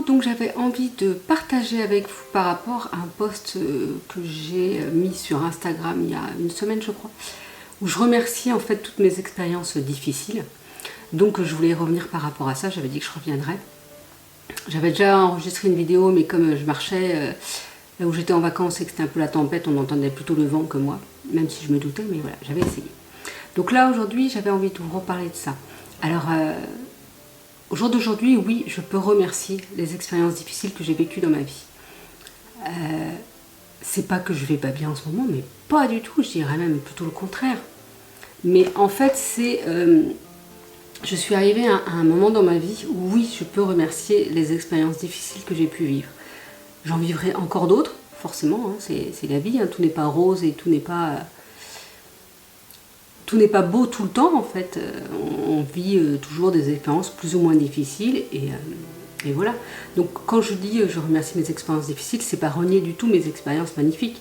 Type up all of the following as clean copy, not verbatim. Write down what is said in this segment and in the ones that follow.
donc j'avais envie de partager avec vous par rapport à un post que j'ai mis sur Instagram il y a une semaine je crois, où je remercie en fait toutes mes expériences difficiles. Donc je voulais revenir par rapport à ça, j'avais dit que je reviendrais. J'avais déjà enregistré une vidéo, mais comme je marchais là où j'étais en vacances et que c'était un peu la tempête, on entendait plutôt le vent que moi, même si je me doutais, mais voilà, j'avais essayé. Donc là aujourd'hui j'avais envie de vous reparler de ça. Alors au jour d'aujourd'hui, oui, je peux remercier les expériences difficiles que j'ai vécues dans ma vie. C'est pas que je vais pas bien en ce moment, mais pas du tout, je dirais même plutôt le contraire. Mais en fait, je suis arrivée à un moment dans ma vie où oui, je peux remercier les expériences difficiles que j'ai pu vivre. J'en vivrai encore d'autres, forcément, hein, c'est la vie, hein, tout n'est pas rose et tout n'est pas beau tout le temps en fait. On vit toujours des expériences plus ou moins difficiles et voilà. Donc quand je dis je remercie mes expériences difficiles, c'est pas renier du tout mes expériences magnifiques.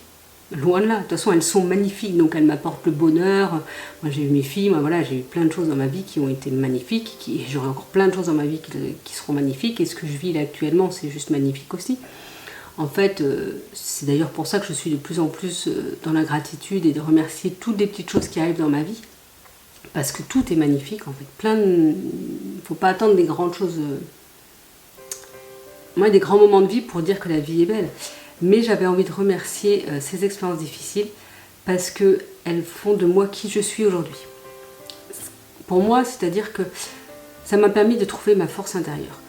Loin de là, de toute façon elles sont magnifiques, donc elles m'apportent le bonheur. Moi j'ai eu mes filles, moi, voilà, j'ai eu plein de choses dans ma vie qui ont été magnifiques, j'aurai encore plein de choses dans ma vie qui seront magnifiques, et ce que je vis là actuellement c'est juste magnifique aussi. En fait, c'est d'ailleurs pour ça que je suis de plus en plus dans la gratitude et de remercier toutes les petites choses qui arrivent dans ma vie. Parce que tout est magnifique en fait. Faut pas attendre des grandes choses, des grands moments de vie pour dire que la vie est belle. Mais j'avais envie de remercier ces expériences difficiles parce qu'elles font de moi qui je suis aujourd'hui. Pour moi, c'est-à-dire que ça m'a permis de trouver ma force intérieure.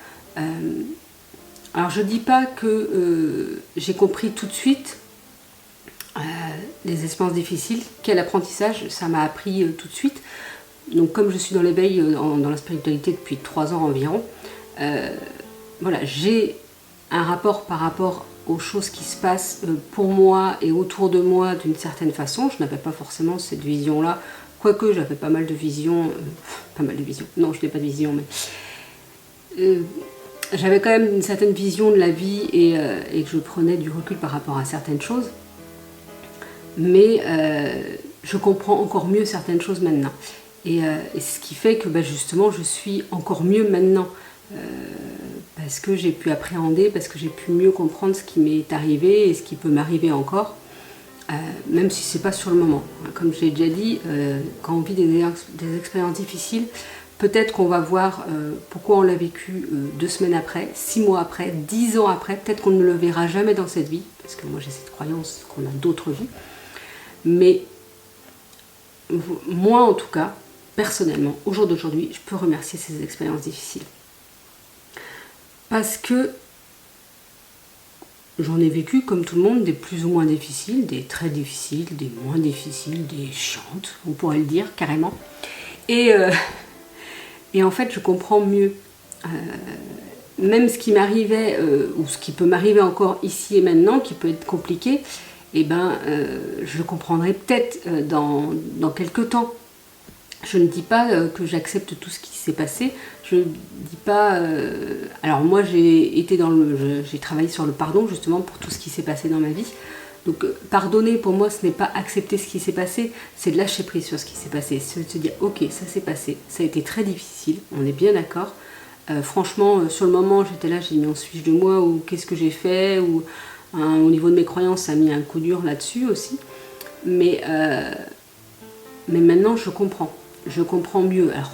Alors je dis pas que j'ai compris tout de suite les expériences difficiles, quel apprentissage ça m'a appris tout de suite. Donc comme je suis dans l'éveil, dans la spiritualité depuis 3 ans environ, voilà, j'ai un rapport par rapport aux choses qui se passent pour moi et autour de moi d'une certaine façon. Je n'avais pas forcément cette vision-là, quoique j'avais pas mal de visions, non je n'ai pas de vision, mais j'avais quand même une certaine vision de la vie et que je prenais du recul par rapport à certaines choses. Mais je comprends encore mieux certaines choses maintenant. Et ce qui fait que justement je suis encore mieux maintenant. Parce que j'ai pu appréhender, parce que j'ai pu mieux comprendre ce qui m'est arrivé et ce qui peut m'arriver encore. Même si c'est pas sur le moment. Comme je l'ai déjà dit, quand on vit des expériences difficiles, peut-être qu'on va voir pourquoi on l'a vécu 2 semaines après, 6 mois après, 10 ans après. Peut-être qu'on ne le verra jamais dans cette vie, parce que moi j'ai cette croyance qu'on a d'autres vies. Mais moi en tout cas, personnellement, au jour d'aujourd'hui, je peux remercier ces expériences difficiles. Parce que j'en ai vécu comme tout le monde, des plus ou moins difficiles, des très difficiles, des moins difficiles, des chiantes, on pourrait le dire carrément. Et en fait, je comprends mieux. Même ce qui m'arrivait, ou ce qui peut m'arriver encore ici et maintenant, qui peut être compliqué, je le comprendrai peut-être dans quelques temps. Je ne dis pas que j'accepte tout ce qui s'est passé. Je ne dis pas... alors moi, j'ai travaillé sur le pardon, justement, pour tout ce qui s'est passé dans ma vie. Donc, pardonner, pour moi, ce n'est pas accepter ce qui s'est passé, c'est de lâcher prise sur ce qui s'est passé. C'est de se dire, ok, ça s'est passé, ça a été très difficile, on est bien d'accord. Franchement, sur le moment, j'étais là, j'ai mis en suis-je de moi, ou qu'est-ce que j'ai fait, ou au niveau de mes croyances, ça a mis un coup dur là-dessus aussi. Mais maintenant, je comprends mieux. Alors,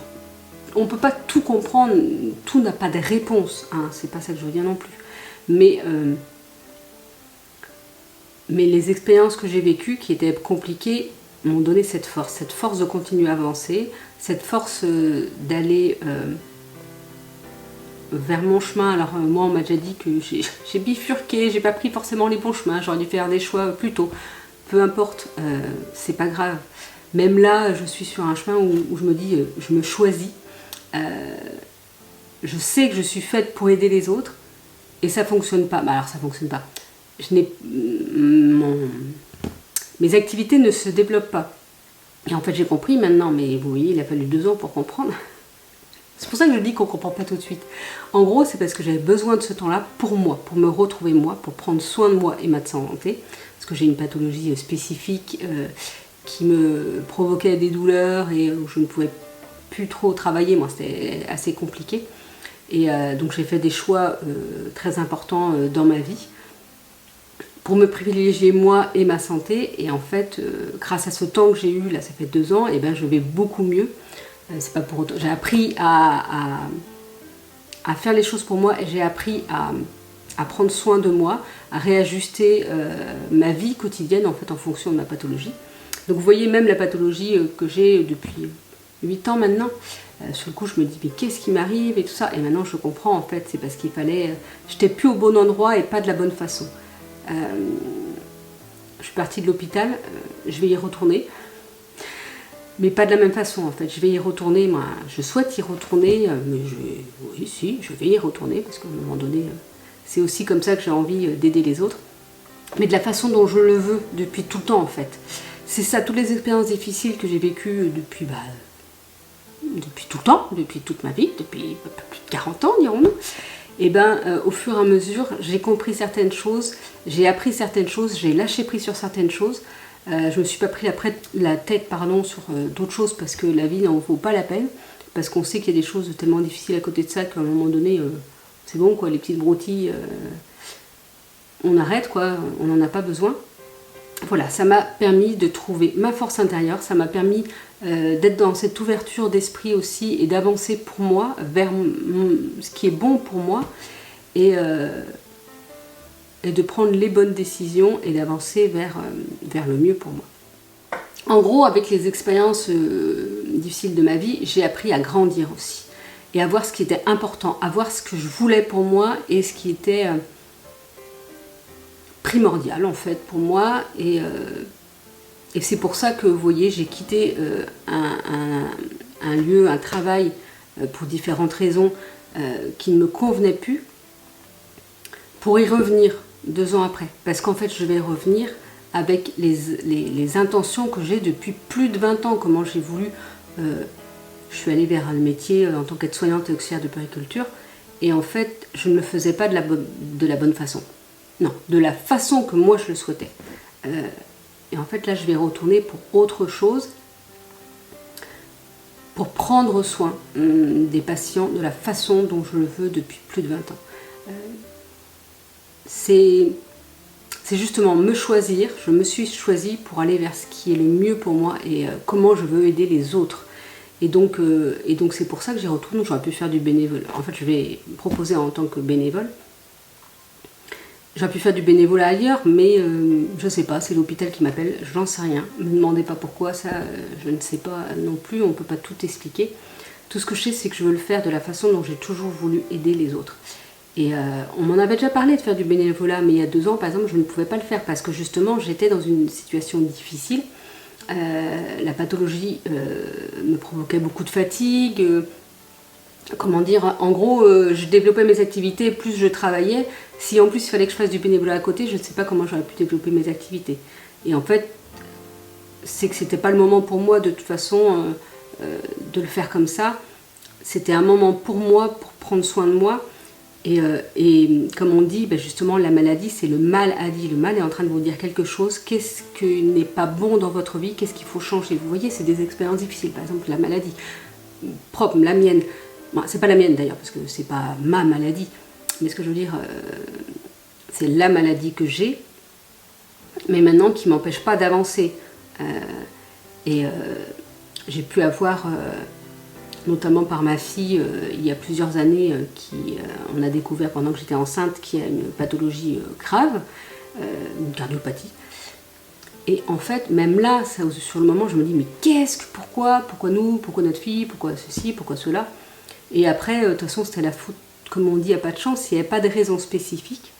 on ne peut pas tout comprendre, tout n'a pas de réponse, hein, c'est pas ça que je veux dire non plus. Mais les expériences que j'ai vécues, qui étaient compliquées, m'ont donné cette force de continuer à avancer, cette force d'aller vers mon chemin. Alors moi, on m'a déjà dit que j'ai bifurqué, j'ai pas pris forcément les bons chemins, j'aurais dû faire des choix plus tôt. Peu importe, c'est pas grave. Même là, je suis sur un chemin où je me dis, je me choisis. Je sais que je suis faite pour aider les autres et ça fonctionne pas. Alors ça fonctionne pas. Mes activités ne se développent pas. Et en fait, j'ai compris maintenant, mais vous voyez, il a fallu 2 ans pour comprendre. C'est pour ça que je dis qu'on ne comprend pas tout de suite. En gros, c'est parce que j'avais besoin de ce temps-là pour moi, pour me retrouver moi, pour prendre soin de moi et ma santé. Parce que j'ai une pathologie spécifique qui me provoquait des douleurs et où je ne pouvais plus trop travailler, moi c'était assez compliqué. Et donc j'ai fait des choix très importants dans ma vie pour me privilégier moi et ma santé. Et en fait, grâce à ce temps que j'ai eu, là ça fait 2 ans, et ben je vais beaucoup mieux. C'est pas pour autant. J'ai appris à faire les choses pour moi et j'ai appris à prendre soin de moi, à réajuster ma vie quotidienne en fait en fonction de ma pathologie. Donc vous voyez, même la pathologie que j'ai depuis 8 ans maintenant, sur le coup je me dis mais qu'est-ce qui m'arrive et tout ça, et maintenant je comprends en fait, c'est parce qu'il fallait, j'étais plus au bon endroit et pas de la bonne façon. Je suis partie de l'hôpital, je vais y retourner, mais pas de la même façon en fait. Je vais y retourner, moi je souhaite y retourner, mais oui si, je vais y retourner parce qu'à un moment donné, c'est aussi comme ça que j'ai envie d'aider les autres, mais de la façon dont je le veux depuis tout le temps en fait. C'est ça, toutes les expériences difficiles que j'ai vécues depuis tout le temps, depuis toute ma vie, depuis plus de 40 ans dirons-nous. Et ben au fur et à mesure, j'ai compris certaines choses, j'ai appris certaines choses, j'ai lâché prise sur certaines choses. Je me suis pas pris la tête sur d'autres choses parce que la vie n'en vaut pas la peine, parce qu'on sait qu'il y a des choses tellement difficiles à côté de ça qu'à un moment donné, c'est bon quoi, les petites broutilles, on arrête quoi, on n'en a pas besoin. Voilà, ça m'a permis de trouver ma force intérieure, ça m'a permis d'être dans cette ouverture d'esprit aussi et d'avancer pour moi vers ce qui est bon pour moi et de prendre les bonnes décisions et d'avancer vers le mieux pour moi. En gros, avec les expériences difficiles de ma vie, j'ai appris à grandir aussi et à voir ce qui était important, à voir ce que je voulais pour moi et ce qui était primordial en fait pour moi, et c'est pour ça que vous voyez, j'ai quitté un lieu, un travail pour différentes raisons qui ne me convenaient plus, pour y revenir 2 ans après, parce qu'en fait je vais revenir avec les intentions que j'ai depuis plus de 20 ans. Comment j'ai voulu, je suis allée vers le métier en tant qu'aide-soignante et auxiliaire de puériculture, et en fait je ne le faisais pas de la bonne façon. Non, de la façon que moi je le souhaitais. Et en fait là je vais retourner pour autre chose, pour prendre soin des patients de la façon dont je le veux depuis plus de 20 ans. C'est justement me choisir, je me suis choisie pour aller vers ce qui est le mieux pour moi et comment je veux aider les autres. Et donc c'est pour ça que j'y retourne. J'aurais pu faire du bénévole. En fait je vais me proposer en tant que bénévole. J'aurais pu faire du bénévolat ailleurs, mais je sais pas, c'est l'hôpital qui m'appelle, j'en sais rien. Ne me demandez pas pourquoi, ça je ne sais pas non plus, on peut pas tout expliquer. Tout ce que je sais, c'est que je veux le faire de la façon dont j'ai toujours voulu aider les autres. Et on m'en avait déjà parlé de faire du bénévolat, mais il y a 2 ans par exemple, je ne pouvais pas le faire parce que justement j'étais dans une situation difficile. La pathologie me provoquait beaucoup de fatigue. Comment dire, en gros, je développais mes activités, plus je travaillais. Si en plus il fallait que je fasse du bénévolat à côté, je ne sais pas comment j'aurais pu développer mes activités. Et en fait, c'est que c'était pas le moment pour moi de toute façon de le faire comme ça. C'était un moment pour moi, pour prendre soin de moi. Et comme on dit, justement, la maladie, c'est le mal a dit. Le mal est en train de vous dire quelque chose. Qu'est-ce qui n'est pas bon dans votre vie? Qu'est-ce qu'il faut changer? Vous voyez, c'est des expériences difficiles. Par exemple, la maladie propre, la mienne. Bon, c'est pas la mienne d'ailleurs, parce que c'est pas ma maladie. Mais ce que je veux dire, c'est la maladie que j'ai, mais maintenant qui m'empêche pas d'avancer. J'ai pu avoir, notamment par ma fille, il y a plusieurs années, on a découvert pendant que j'étais enceinte qu'il y a une pathologie grave, une cardiopathie. Et en fait, même là, ça, sur le moment, je me dis, mais pourquoi nous, pourquoi notre fille, pourquoi ceci, pourquoi cela? Et après, de toute façon, c'était la faute, comme on dit, il n'y a pas de chance, il n'y avait pas de raison spécifique.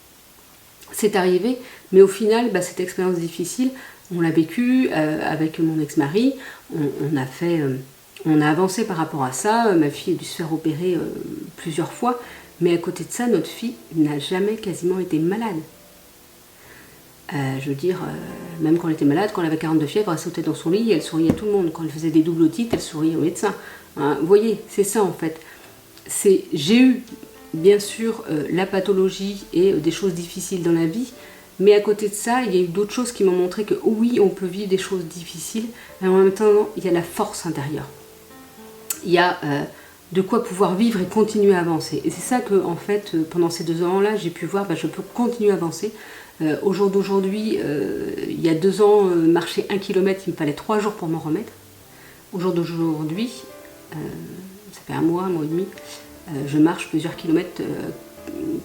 C'est arrivé, mais au final, cette expérience difficile, on l'a vécue avec mon ex-mari, on a avancé par rapport à ça, ma fille a dû se faire opérer plusieurs fois, mais à côté de ça, notre fille n'a jamais quasiment été malade. Je veux dire, même quand elle était malade, quand elle avait 42 fièvres, elle sautait dans son lit et elle souriait à tout le monde. Quand elle faisait des doubles otites, elle souriait au médecin. Vous voyez, c'est ça en fait. J'ai eu bien sûr la pathologie et des choses difficiles dans la vie, mais à côté de ça, il y a eu d'autres choses qui m'ont montré que oui, on peut vivre des choses difficiles, mais en même temps, il y a la force intérieure. il y a de quoi pouvoir vivre et continuer à avancer. Et c'est ça que, en fait, pendant ces 2 ans-là, j'ai pu voir, je peux continuer à avancer. Au jour d'aujourd'hui, il y a 2 ans, marcher 1 km, il me fallait 3 jours pour m'en remettre. Au jour d'aujourd'hui, ça fait un mois et demi, je marche plusieurs kilomètres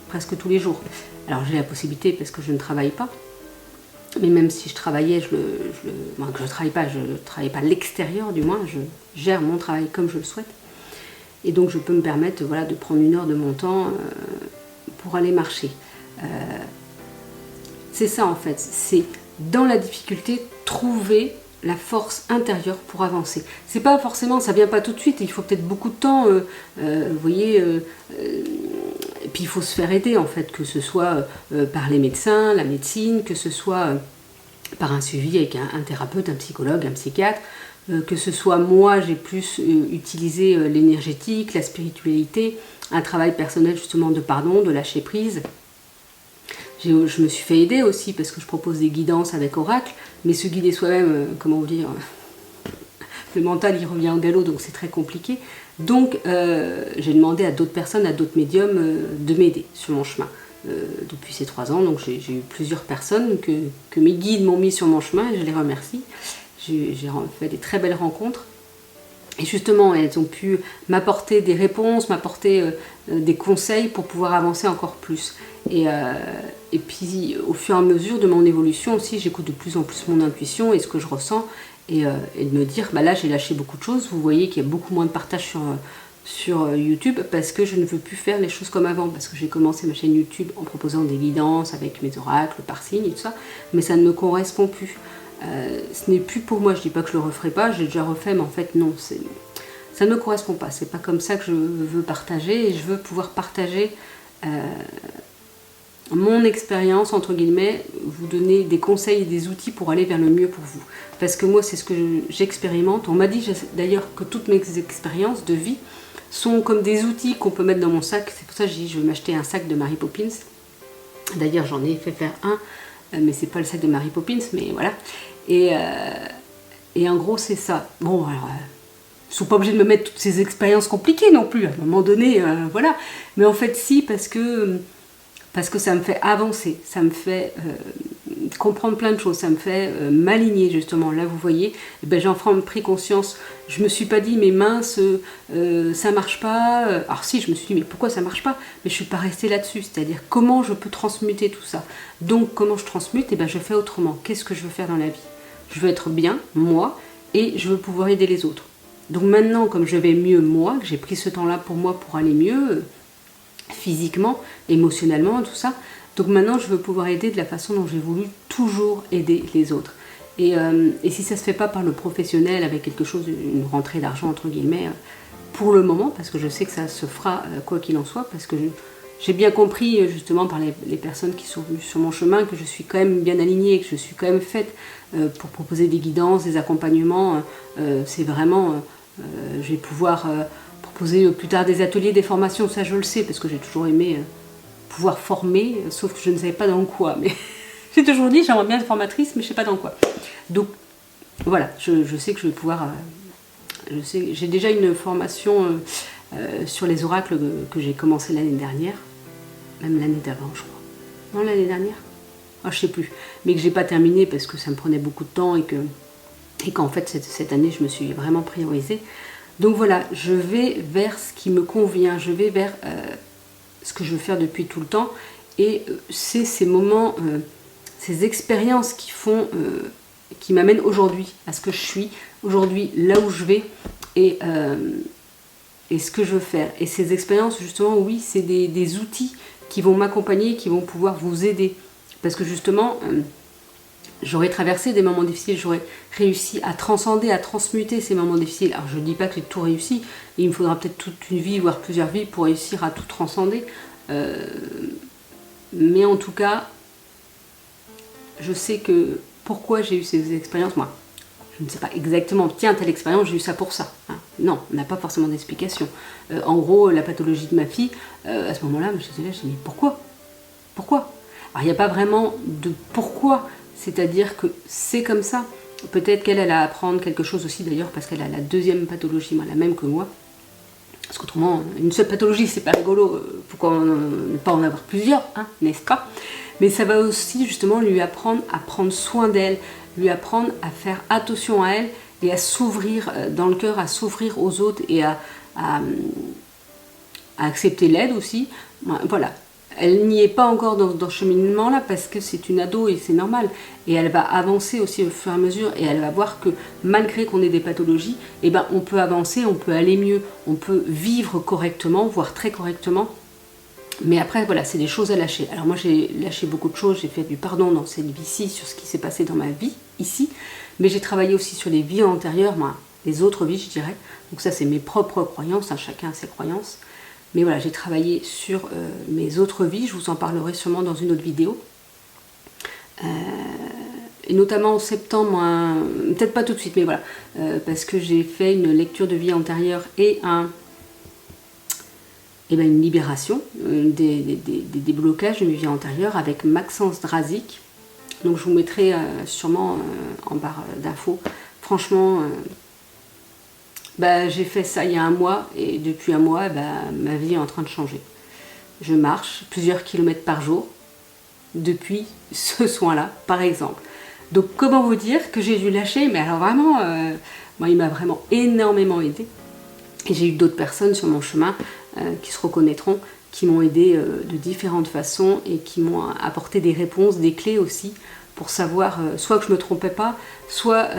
presque tous les jours. Alors j'ai la possibilité parce que je ne travaille pas, mais même si je travaillais, que je ne travaille pas à l'extérieur du moins, je gère mon travail comme je le souhaite. Et donc je peux me permettre de prendre 1 heure de mon temps pour aller marcher. C'est ça en fait, c'est dans la difficulté trouver la force intérieure pour avancer. C'est pas forcément, ça vient pas tout de suite, il faut peut-être beaucoup de temps, vous voyez, et puis il faut se faire aider en fait, que ce soit par les médecins, la médecine, que ce soit par un suivi avec un thérapeute, un psychologue, un psychiatre, que ce soit moi, j'ai plus utilisé l'énergétique, la spiritualité, un travail personnel justement de pardon, de lâcher prise. Je me suis fait aider aussi parce que je propose des guidances avec Oracle, mais se guider soi-même, comment vous dire, le mental il revient au galop, donc c'est très compliqué. Donc j'ai demandé à d'autres personnes, à d'autres médiums de m'aider sur mon chemin. Depuis ces 3 ans, donc j'ai eu plusieurs personnes que mes guides m'ont mis sur mon chemin et je les remercie. J'ai fait des très belles rencontres. Et justement, elles ont pu m'apporter des réponses, m'apporter des conseils pour pouvoir avancer encore plus. Et puis, au fur et à mesure de mon évolution aussi, j'écoute de plus en plus mon intuition et ce que je ressens. Et de me dire, là, j'ai lâché beaucoup de choses. Vous voyez qu'il y a beaucoup moins de partage sur YouTube parce que je ne veux plus faire les choses comme avant. Parce que j'ai commencé ma chaîne YouTube en proposant des guidances avec mes oracles, par signe et tout ça. Mais ça ne me correspond plus. Ce n'est plus pour moi, je dis pas que je le referai pas, j'ai déjà refait, mais en fait non, ça ne me correspond pas, c'est pas comme ça que je veux partager, et je veux pouvoir partager mon expérience, entre guillemets, vous donner des conseils et des outils pour aller vers le mieux pour vous. Parce que moi, c'est ce que j'expérimente. On m'a dit d'ailleurs que toutes mes expériences de vie sont comme des outils qu'on peut mettre dans mon sac. C'est pour ça que j'ai dit je vais m'acheter un sac de Mary Poppins. D'ailleurs, j'en ai fait faire un, mais c'est pas le sac de Mary Poppins, mais voilà. Et en gros, c'est ça. Bon, alors, ils ne sont pas obligés de me mettre toutes ces expériences compliquées non plus, à un moment donné, voilà. Mais en fait, si, parce que ça me fait avancer, ça me fait comprendre plein de choses, ça me fait m'aligner justement. Là, vous voyez, j'en ai pris conscience. Je me suis pas dit, mais mince, ça marche pas. Alors si, je me suis dit, mais pourquoi ça marche pas? Mais je suis pas restée là-dessus. C'est-à-dire, comment je peux transmuter tout ça? Donc, comment je transmute? Je fais autrement. Qu'est-ce que je veux faire dans la vie? Je veux être bien, moi, et je veux pouvoir aider les autres. Donc maintenant, comme je vais mieux moi, que j'ai pris ce temps-là pour moi pour aller mieux, physiquement, émotionnellement, tout ça. Donc maintenant, je veux pouvoir aider de la façon dont j'ai voulu toujours aider les autres. Et si ça ne se fait pas par le professionnel, avec quelque chose, une rentrée d'argent, entre guillemets, pour le moment, parce que je sais que ça se fera quoi qu'il en soit, parce que j'ai bien compris, justement, par les personnes qui sont venues sur mon chemin, que je suis quand même bien alignée, que je suis quand même faite pour proposer des guidances, des accompagnements. C'est vraiment... je vais pouvoir proposer plus tard des ateliers, des formations, ça je le sais, parce que j'ai toujours aimé pouvoir former, sauf que je ne savais pas dans quoi. Mais j'ai toujours dit, j'aimerais bien être formatrice, mais je ne sais pas dans quoi. Donc voilà, je sais que je vais pouvoir... j'ai déjà une formation sur les oracles que j'ai commencé l'année dernière, même l'année d'avant, je crois. Non, l'année dernière, je sais plus. Mais que j'ai pas terminé parce que ça me prenait beaucoup de temps et qu'en fait, cette année, je me suis vraiment priorisée. Donc voilà, je vais vers ce qui me convient, je vais vers ce que je veux faire depuis tout le temps. Et c'est ces moments, ces expériences qui m'amènent aujourd'hui à ce que je suis, aujourd'hui là où je vais et ce que je veux faire. Et ces expériences, justement, oui, c'est des outils qui vont m'accompagner, qui vont pouvoir vous aider. Parce que justement... j'aurais traversé des moments difficiles, j'aurais réussi à transcender, à transmuter ces moments difficiles. Alors je ne dis pas que j'ai tout réussi, il me faudra peut-être toute une vie, voire plusieurs vies pour réussir à tout transcender. Mais en tout cas, je sais que pourquoi j'ai eu ces expériences, moi, je ne sais pas exactement, tiens, telle expérience, j'ai eu ça pour ça. Hein. Non, on n'a pas forcément d'explication. En gros, la pathologie de ma fille, à ce moment-là, je me suis dit, mais pourquoi? Pourquoi? Alors il n'y a pas vraiment de pourquoi. C'est-à-dire que c'est comme ça. Peut-être qu'elle a à apprendre quelque chose aussi d'ailleurs parce qu'elle a la deuxième pathologie, la même que moi. parce qu'autrement, une seule pathologie, c'est pas rigolo, pourquoi ne pas en avoir plusieurs, hein, n'est-ce pas? Mais ça va aussi justement lui apprendre à prendre soin d'elle, lui apprendre à faire attention à elle et à s'ouvrir dans le cœur, à s'ouvrir aux autres et à accepter l'aide aussi. Voilà. Elle n'y est pas encore dans ce cheminement-là parce que c'est une ado et c'est normal. Et elle va avancer aussi au fur et à mesure et elle va voir que malgré qu'on ait des pathologies, eh ben, on peut avancer, on peut aller mieux, on peut vivre correctement, voire très correctement. Mais après, voilà, c'est des choses à lâcher. Alors moi, j'ai lâché beaucoup de choses, j'ai fait du pardon dans cette vie-ci, sur ce qui s'est passé dans ma vie, ici. Mais j'ai travaillé aussi sur les vies antérieures, les autres vies, je dirais. Donc ça, c'est mes propres croyances, hein, chacun a ses croyances. Mais voilà, j'ai travaillé sur mes autres vies, je vous en parlerai sûrement dans une autre vidéo. Et notamment en septembre, peut-être pas tout de suite, mais voilà, parce que j'ai fait une lecture de vie antérieure et une libération des blocages de mes vies antérieures avec Maxence Drazik. Donc je vous mettrai sûrement en barre d'infos. Franchement, j'ai fait ça il y a un mois et depuis un mois, ma vie est en train de changer. Je marche plusieurs kilomètres par jour depuis ce soin-là, par exemple. Donc comment vous dire que j'ai dû lâcher, mais alors vraiment, il m'a vraiment énormément aidé. Et j'ai eu d'autres personnes sur mon chemin qui se reconnaîtront, qui m'ont aidé de différentes façons et qui m'ont apporté des réponses, des clés aussi, pour savoir soit que je ne me trompais pas, soit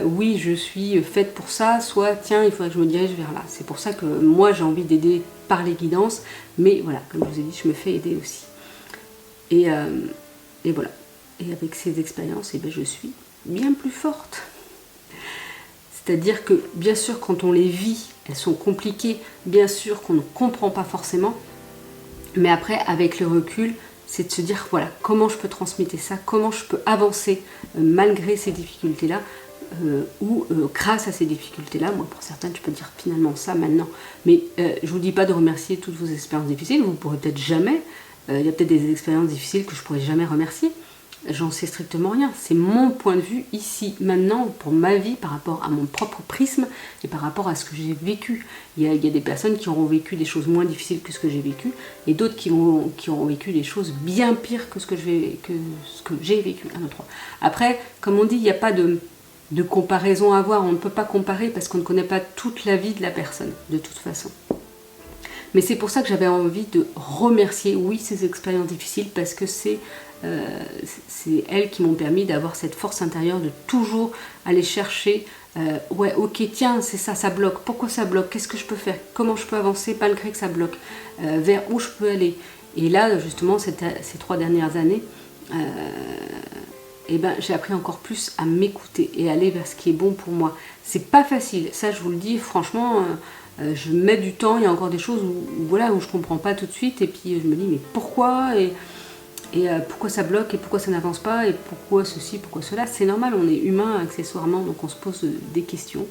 oui, je suis faite pour ça, soit tiens, il faudrait que je me dirige vers là. C'est pour ça que moi, j'ai envie d'aider par les guidances, mais voilà, comme je vous ai dit, je me fais aider aussi. Et voilà. Et avec ces expériences, je suis bien plus forte. C'est-à-dire que, bien sûr, quand on les vit, elles sont compliquées, bien sûr qu'on ne comprend pas forcément, mais après, avec le recul, c'est de se dire, voilà, comment je peux transmettre ça, comment je peux avancer malgré ces difficultés-là, ou grâce à ces difficultés-là. Moi, pour certains, je peux dire finalement ça maintenant. Mais je ne vous dis pas de remercier toutes vos expériences difficiles, vous ne pourrez peut-être jamais. Il y a peut-être des expériences difficiles que je ne pourrai jamais remercier. J'en sais strictement rien. C'est mon point de vue ici, maintenant, pour ma vie, par rapport à mon propre prisme et par rapport à ce que j'ai vécu. Il y a des personnes qui auront vécu des choses moins difficiles que ce que j'ai vécu et d'autres qui auront vécu des choses bien pires que ce que j'ai vécu. Après, comme on dit, il n'y a pas de comparaison à avoir. On ne peut pas comparer parce qu'on ne connaît pas toute la vie de la personne, de toute façon. Mais c'est pour ça que j'avais envie de remercier, oui, ces expériences difficiles parce que c'est elles qui m'ont permis d'avoir cette force intérieure de toujours aller chercher ouais, ok, tiens, c'est ça, ça bloque. Pourquoi ça bloque? Qu'est-ce que je peux faire? Comment je peux avancer malgré que ça bloque? Vers où je peux aller? Et là, justement, ces 3 dernières années, j'ai appris encore plus à m'écouter et à aller vers ce qui est bon pour moi. C'est pas facile, ça je vous le dis, franchement, je mets du temps, il y a encore des choses où je comprends pas tout de suite, et puis je me dis, mais pourquoi? Et pourquoi ça bloque et pourquoi ça n'avance pas et pourquoi ceci, pourquoi cela. C'est normal, on est humain accessoirement, donc on se pose des questions.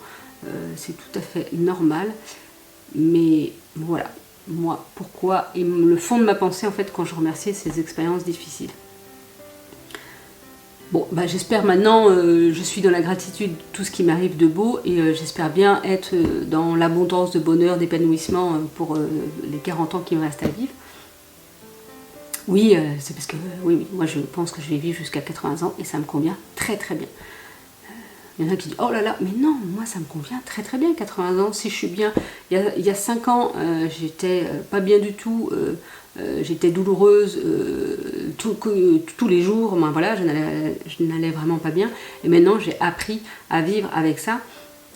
C'est tout à fait normal. Mais voilà, moi, pourquoi? Et le fond de ma pensée, en fait, quand je remerciais ces expériences difficiles. Bon, j'espère maintenant, je suis dans la gratitude de tout ce qui m'arrive de beau et j'espère bien être dans l'abondance de bonheur, d'épanouissement pour les 40 ans qui me restent à vivre. Oui, c'est parce que oui, moi je pense que je vais vivre jusqu'à 80 ans et ça me convient très très bien. Il y en a qui disent, oh là là, mais non, moi ça me convient très très bien, 80 ans, si je suis bien. Il y a 5 ans, j'étais pas bien du tout, j'étais douloureuse tous les jours, voilà, je n'allais vraiment pas bien. Et maintenant j'ai appris à vivre avec ça,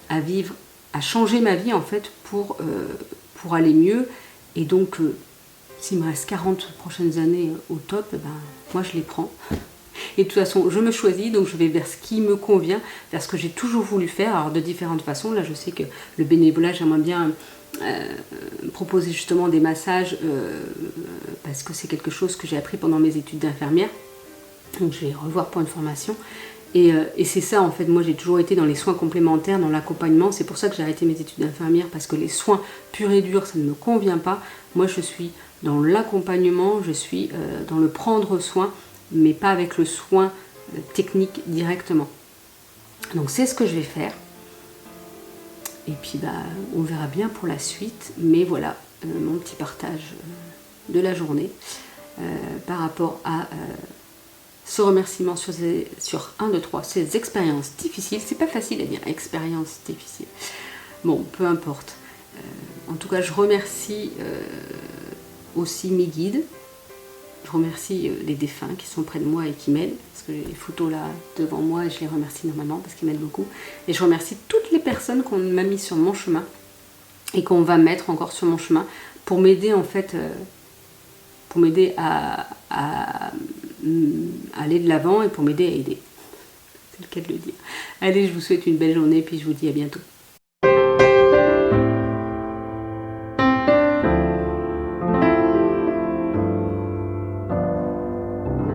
à changer ma vie en fait pour aller mieux. Et donc, s'il me reste 40 prochaines années au top, moi je les prends. Et de toute façon, je me choisis, donc je vais vers ce qui me convient, vers ce que j'ai toujours voulu faire, alors de différentes façons. Là, je sais que le bénévolat, j'aimerais bien proposer justement des massages, parce que c'est quelque chose que j'ai appris pendant mes études d'infirmière. Donc je vais revoir pour une formation. Et c'est ça, en fait, moi j'ai toujours été dans les soins complémentaires, dans l'accompagnement. C'est pour ça que j'ai arrêté mes études d'infirmière, parce que les soins purs et durs, ça ne me convient pas. Moi, je suis dans l'accompagnement, je suis dans le prendre soin, mais pas avec le soin technique directement. Donc c'est ce que je vais faire. Et puis on verra bien pour la suite. Mais voilà mon petit partage de la journée par rapport à ce remerciement sur 1, 2, 3, ces expériences difficiles. C'est pas facile à dire, expérience difficile. Bon, peu importe. En tout cas, je remercie aussi mes guides. Je remercie les défunts qui sont près de moi et qui m'aident. Parce que j'ai les photos là devant moi et je les remercie normalement parce qu'ils m'aident beaucoup. Et je remercie toutes les personnes qu'on m'a mis sur mon chemin et qu'on va mettre encore sur mon chemin pour m'aider en fait, pour m'aider à aller de l'avant et pour m'aider à aider. C'est le cas de le dire. Allez, je vous souhaite une belle journée et puis je vous dis à bientôt.